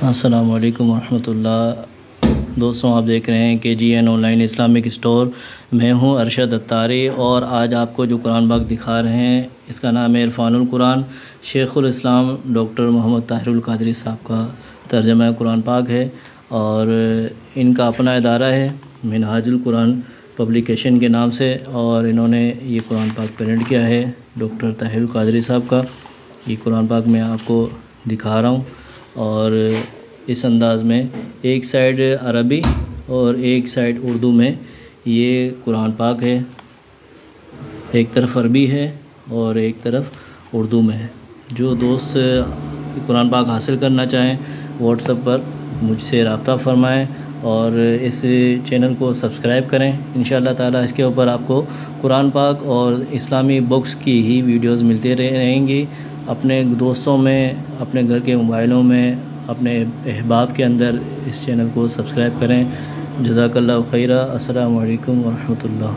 السلام علیکم ورحمۃ اللہ۔ دوستوں، آپ دیکھ رہے ہیں کہ G N online Islamic store. میں ہوں ارشد اتاری، اور آج آپ کو جو قرآن پاک دکھا رہے ہیں اس کا نام ہے عرفان القرآن۔ شیخ الاسلام ڈاکٹر محمد طاہر القادری صاحب کا ترجمہ قرآن پاک ہے، اور ان کا اپنا ادارہ ہے منہاج القرآن پبلیکیشن کے نام سے، اور انہوں نے یہ قرآن پاک پرنٹ کیا ہے ڈاکٹر طاہر القادری صاحب کا۔ یہ قرآن پاک میں آپ کو دکھا رہا ہوں، اور اس انداز میں ایک سائیڈ عربی اور ایک سائیڈ اردو میں یہ قرآن پاک ہے۔ ایک طرف عربی ہے اور ایک طرف اردو میں ہے۔ جو دوست قرآن پاک حاصل کرنا چاہیں واٹس ایپ پر مجھ سے رابطہ فرمائیں، اور اس چینل کو سبسکرائب کریں۔ انشاءاللہ تعالی اس کے اوپر آپ کو قرآن پاک اور اسلامی بکس کی ہی ویڈیوز ملتے رہیں گی۔ اپنے دوستوں میں، اپنے گھر کے موبائلوں میں، اپنے احباب کے اندر اس چینل کو سبسکرائب کریں۔ جزاک اللہ خیرہ۔ السلام علیکم ورحمۃ اللہ۔